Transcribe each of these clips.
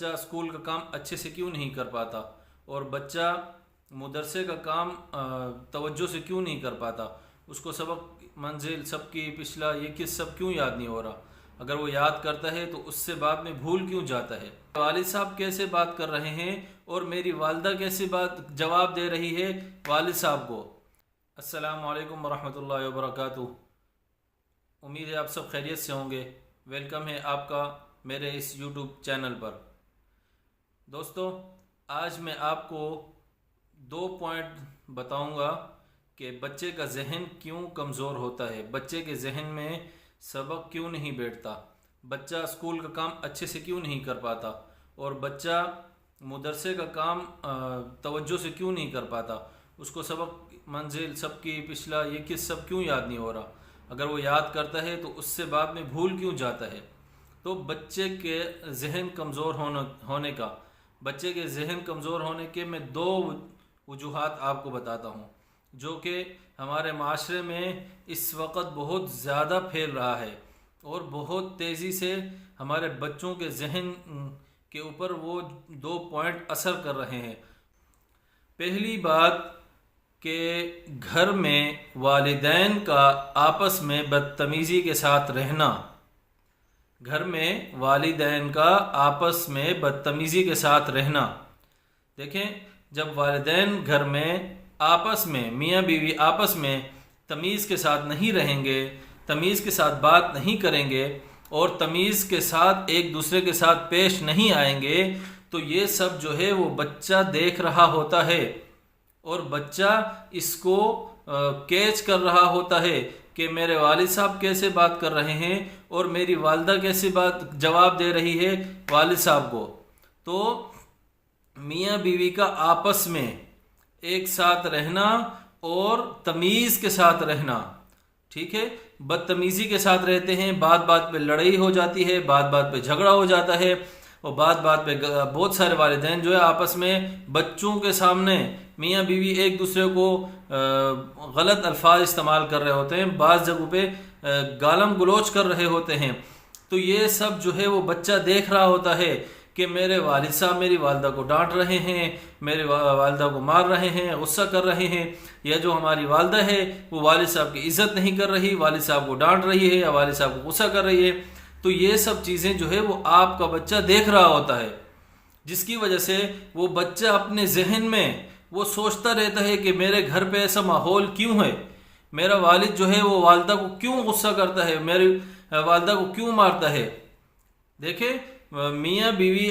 بچہ اسکول کا کام اچھے سے کیوں نہیں کر پاتا، اور بچہ مدرسے کا کام توجہ سے کیوں نہیں کر پاتا، اس کو سبق منزل سب کی پچھلا یہ کس سب کیوں یاد نہیں ہو رہا، اگر وہ یاد کرتا ہے تو اس سے بعد میں بھول کیوں جاتا ہے، والد صاحب کیسے بات کر رہے ہیں اور میری والدہ کیسے جواب دے رہی ہے والد صاحب کو۔ السلام علیکم ورحمۃ اللہ وبرکاتہ۔ امید ہے آپ سب خیریت سے ہوں گے۔ ویلکم ہے آپ کا میرے اس یوٹیوب چینل پر۔ دوستو، آج میں آپ کو 2 پوائنٹ بتاؤں گا کہ بچے کا ذہن کیوں کمزور ہوتا ہے، بچے کے ذہن میں سبق کیوں نہیں بیٹھتا، بچہ اسکول کا کام اچھے سے کیوں نہیں کر پاتا، اور بچہ مدرسے کا کام توجہ سے کیوں نہیں کر پاتا، اس کو سبق منزل سب کی پچھلا یہ کس سب کیوں یاد نہیں ہو رہا، اگر وہ یاد کرتا ہے تو اس سے بعد میں بھول کیوں جاتا ہے۔ تو بچے کے ذہن کمزور ہونے کا، بچے کے ذہن کمزور ہونے کے میں 2 وجوہات آپ کو بتاتا ہوں، جو کہ ہمارے معاشرے میں اس وقت بہت زیادہ پھیل رہا ہے اور بہت تیزی سے ہمارے بچوں کے ذہن کے اوپر وہ 2 پوائنٹ اثر کر رہے ہیں۔ پہلی بات کہ گھر میں والدین کا آپس میں بدتمیزی کے ساتھ رہنا، گھر میں والدین کا آپس میں بدتمیزی کے ساتھ رہنا۔ دیکھیں، جب والدین گھر میں آپس میں میاں بیوی آپس میں تمیز کے ساتھ نہیں رہیں گے، تمیز کے ساتھ بات نہیں کریں گے اور تمیز کے ساتھ ایک دوسرے کے ساتھ پیش نہیں آئیں گے، تو یہ سب جو ہے وہ بچہ دیکھ رہا ہوتا ہے اور بچہ اس کو کیچ کر رہا ہوتا ہے کہ میرے والد صاحب کیسے بات کر رہے ہیں اور میری والدہ کیسے جواب دے رہی ہے والد صاحب کو۔ تو میاں بیوی کا آپس میں ایک ساتھ رہنا اور تمیز کے ساتھ رہنا، ٹھیک ہے، بدتمیزی کے ساتھ رہتے ہیں، بات بات پہ لڑائی ہو جاتی ہے، بات بات پہ جھگڑا ہو جاتا ہے، اور بات بات پہ بہت سارے والدین جو ہے آپس میں بچوں کے سامنے میاں بیوی ایک دوسرے کو غلط الفاظ استعمال کر رہے ہوتے ہیں، بعض جگہوں پہ گالم گلوچ کر رہے ہوتے ہیں۔ تو یہ سب جو ہے وہ بچہ دیکھ رہا ہوتا ہے کہ میرے والد صاحب میری والدہ کو ڈانٹ رہے ہیں، میرے والدہ کو مار رہے ہیں، غصہ کر رہے ہیں، یا جو ہماری والدہ ہے وہ والد صاحب کی عزت نہیں کر رہی، والد صاحب کو ڈانٹ رہی ہے یا والد صاحب کو غصہ کر رہی ہے۔ تو یہ سب چیزیں جو ہے وہ آپ کا بچہ دیکھ رہا ہوتا ہے، جس کی وجہ سے وہ بچہ اپنے ذہن میں وہ سوچتا رہتا ہے کہ میرے گھر پہ ایسا ماحول کیوں ہے، میرا والد جو ہے وہ والدہ کو کیوں غصہ کرتا ہے، میری والدہ کو کیوں مارتا ہے۔ دیکھیں، میاں بیوی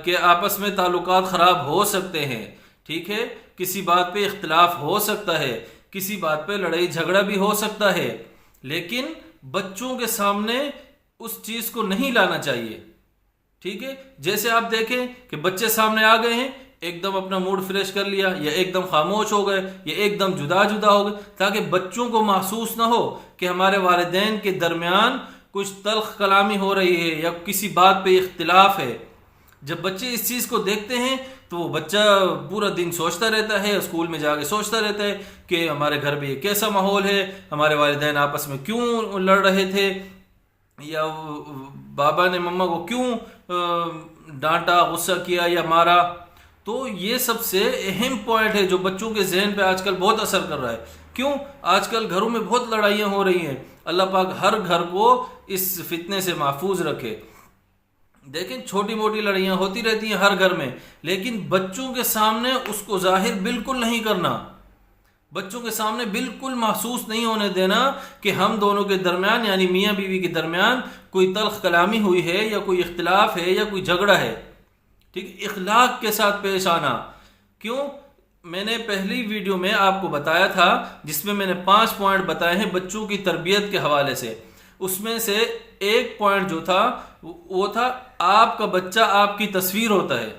کے آپس میں تعلقات خراب ہو سکتے ہیں، ٹھیک ہے، کسی بات پہ اختلاف ہو سکتا ہے، کسی بات پہ لڑائی جھگڑا بھی ہو سکتا ہے، لیکن بچوں کے سامنے اس چیز کو نہیں لانا چاہیے، ٹھیک ہے۔ جیسے آپ دیکھیں کہ بچے سامنے آ گئے ہیں، ایک دم اپنا موڈ فریش کر لیا، یا ایک دم خاموش ہو گئے، یا ایک دم جدا ہو گئے، تاکہ بچوں کو محسوس نہ ہو کہ ہمارے والدین کے درمیان کچھ تلخ کلامی ہو رہی ہے یا کسی بات پہ اختلاف ہے۔ جب بچے اس چیز کو دیکھتے ہیں تو وہ بچہ پورا دن سوچتا رہتا ہے، اسکول میں جا کے سوچتا رہتا ہے کہ ہمارے گھر پہ یہ کیسا ماحول ہے، ہمارے والدین آپس میں کیوں لڑ رہے تھے، یا بابا نے مما کو کیوں ڈانٹا، غصہ کیا یا مارا۔ تو یہ سب سے اہم پوائنٹ ہے جو بچوں کے ذہن پہ آج کل بہت اثر کر رہا ہے۔ کیوں؟ آج کل گھروں میں بہت لڑائیاں ہو رہی ہیں۔ اللہ پاک ہر گھر کو اس فتنے سے محفوظ رکھے۔ دیکھیں، چھوٹی موٹی لڑائیاں ہوتی رہتی ہیں ہر گھر میں، لیکن بچوں کے سامنے اس کو ظاہر بالکل نہیں کرنا، بچوں کے سامنے بالکل محسوس نہیں ہونے دینا کہ ہم دونوں کے درمیان یعنی میاں بیوی کے درمیان کوئی تلخ کلامی ہوئی ہے یا کوئی اختلاف ہے یا کوئی جھگڑا ہے، ٹھیک، اخلاق کے ساتھ پیش آنا۔ کیوں؟ میں نے پہلی ویڈیو میں آپ کو بتایا تھا، جس میں نے 5 پوائنٹ بتائے ہیں بچوں کی تربیت کے حوالے سے، اس میں سے ایک پوائنٹ جو تھا وہ تھا آپ کا بچہ آپ کی تصویر ہوتا ہے،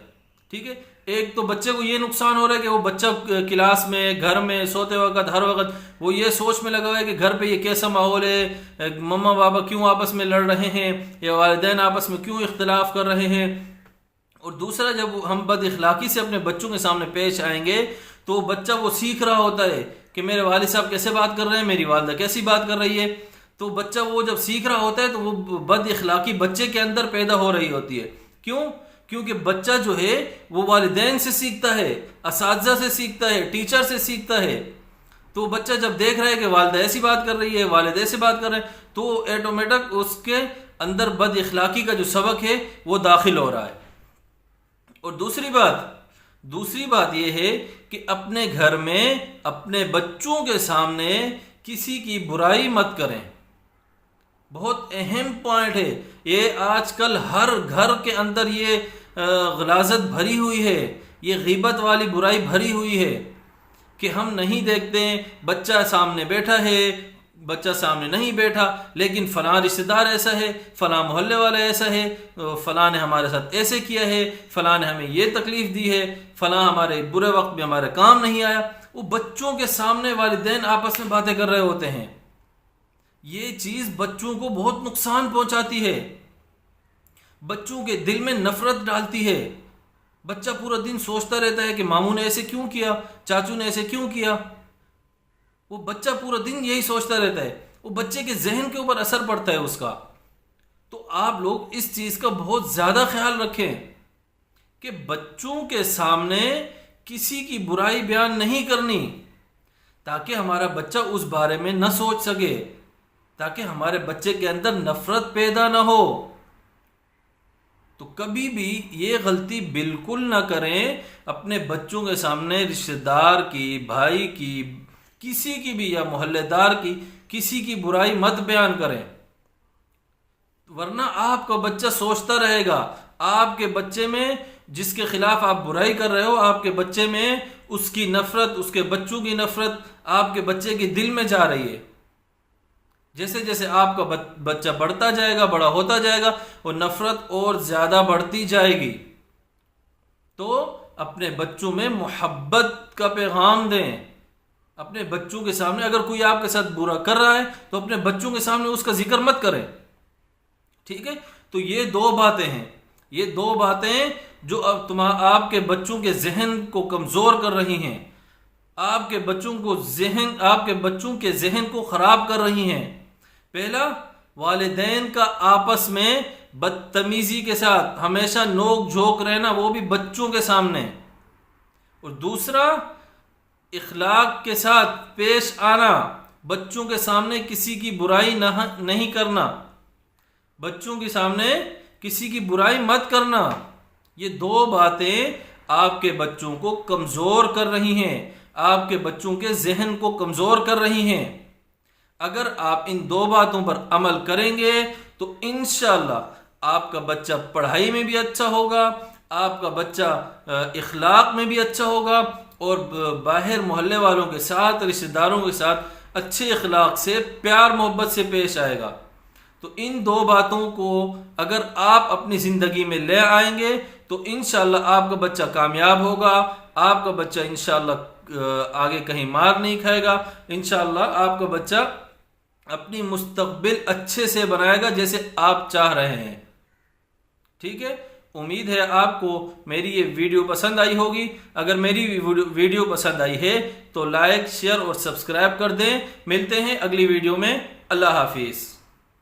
ٹھیک ہے۔ ایک تو بچے کو یہ نقصان ہو رہا ہے کہ وہ بچہ کلاس میں، گھر میں، سوتے وقت، ہر وقت وہ یہ سوچ میں لگا ہوا ہے کہ گھر پہ یہ کیسا ماحول ہے، مما بابا کیوں آپس میں لڑ رہے ہیں یا والدین آپس میں کیوں اختلاف کر رہے ہیں۔ اور دوسرا، جب ہم بد اخلاقی سے اپنے بچوں کے سامنے پیش آئیں گے تو بچہ وہ سیکھ رہا ہوتا ہے کہ میرے والد صاحب کیسے بات کر رہے ہیں، میری والدہ کیسی بات کر رہی ہے۔ تو بچہ وہ جب سیکھ رہا ہوتا ہے تو وہ بد اخلاقی بچے کے اندر پیدا ہو رہی ہوتی ہے۔ کیوں؟ کیونکہ بچہ جو ہے وہ والدین سے سیکھتا ہے، اساتذہ سے سیکھتا ہے، ٹیچر سے سیکھتا ہے. تو بچہ جب دیکھ رہا ہے کہ والدہ ایسی بات کر رہی ہے، والد ایسی بات کر رہے ہیں، تو ایٹومیٹک اس کے اندر بد اخلاقی کا جو سبق ہے وہ داخل ہو رہا ہے. اور دوسری بات یہ ہے کہ اپنے گھر میں اپنے بچوں کے سامنے کسی کی برائی مت کریں. بہت اہم پوائنٹ ہے یہ. آج کل ہر گھر کے اندر یہ غلاظت بھری ہوئی ہے، یہ غیبت والی برائی بھری ہوئی ہے کہ ہم نہیں دیکھتے بچہ سامنے بیٹھا ہے، بچہ سامنے نہیں بیٹھا، لیکن فلاں رشتہ دار ایسا ہے، فلاں محلے والا ایسا ہے، فلاں نے ہمارے ساتھ ایسے کیا ہے، فلاں نے ہمیں یہ تکلیف دی ہے، فلاں ہمارے برے وقت میں ہمارے کام نہیں آیا. وہ بچوں کے سامنے والدین آپس میں باتیں کر رہے ہوتے ہیں. یہ چیز بچوں کو بہت نقصان پہنچاتی ہے، بچوں کے دل میں نفرت ڈالتی ہے. بچہ پورا دن سوچتا رہتا ہے کہ ماموں نے ایسے کیوں کیا، چاچو نے ایسے کیوں کیا. وہ بچہ پورا دن یہی سوچتا رہتا ہے، وہ بچے کے ذہن کے اوپر اثر پڑتا ہے اس کا. تو آپ لوگ اس چیز کا بہت زیادہ خیال رکھیں کہ بچوں کے سامنے کسی کی برائی بیان نہیں کرنی، تاکہ ہمارا بچہ اس بارے میں نہ سوچ سکے، تاکہ ہمارے بچے کے اندر نفرت پیدا نہ ہو. تو کبھی بھی یہ غلطی بالکل نہ کریں، اپنے بچوں کے سامنے رشتہ دار کی، بھائی کی، کسی کی بھی، یا محلے دار کی کسی کی برائی مت بیان کریں. ورنہ آپ کا بچہ سوچتا رہے گا، آپ کے بچے میں جس کے خلاف آپ برائی کر رہے ہو، آپ کے بچے میں اس کی نفرت، اس کے بچوں کی نفرت آپ کے بچے کے دل میں جا رہی ہے. جیسے جیسے آپ کا بچہ بڑھتا جائے گا، بڑا ہوتا جائے گا، وہ نفرت اور زیادہ بڑھتی جائے گی. تو اپنے بچوں میں محبت کا پیغام دیں. اپنے بچوں کے سامنے اگر کوئی آپ کے ساتھ برا کر رہا ہے تو اپنے بچوں کے سامنے اس کا ذکر مت کریں. ٹھیک ہے؟ تو یہ دو باتیں ہیں، یہ دو باتیں جو اب آپ کے بچوں کے ذہن کو کمزور کر رہی ہیں، آپ کے بچوں کے ذہن کو خراب کر رہی ہیں. پہلا، والدین کا آپس میں بدتمیزی کے ساتھ ہمیشہ نوک جھوک رہنا، وہ بھی بچوں کے سامنے. اور دوسرا، اخلاق کے ساتھ پیش آنا، بچوں کے سامنے کسی کی برائی نہیں کرنا، بچوں کے سامنے کسی کی برائی مت کرنا. یہ دو باتیں آپ کے بچوں کو کمزور کر رہی ہیں، آپ کے بچوں کے ذہن کو کمزور کر رہی ہیں. اگر آپ ان دو باتوں پر عمل کریں گے تو انشاءاللہ آپ کا بچہ پڑھائی میں بھی اچھا ہوگا، آپ کا بچہ اخلاق میں بھی اچھا ہوگا، اور باہر محلے والوں کے ساتھ، رشتہ داروں کے ساتھ اچھے اخلاق سے، پیار محبت سے پیش آئے گا. تو ان دو باتوں کو اگر آپ اپنی زندگی میں لے آئیں گے تو انشاءاللہ آپ کا بچہ کامیاب ہوگا، آپ کا بچہ انشاءاللہ آگے کہیں مار نہیں کھائے گا. انشاءاللہ آپ کا بچہ اپنی مستقبل اچھے سے بنائے گا جیسے آپ چاہ رہے ہیں. ٹھیک ہے؟ امید ہے آپ کو میری یہ ویڈیو پسند آئی ہوگی. اگر میری ویڈیو پسند آئی ہے تو لائک، شیئر اور سبسکرائب کر دیں. ملتے ہیں اگلی ویڈیو میں. اللہ حافظ.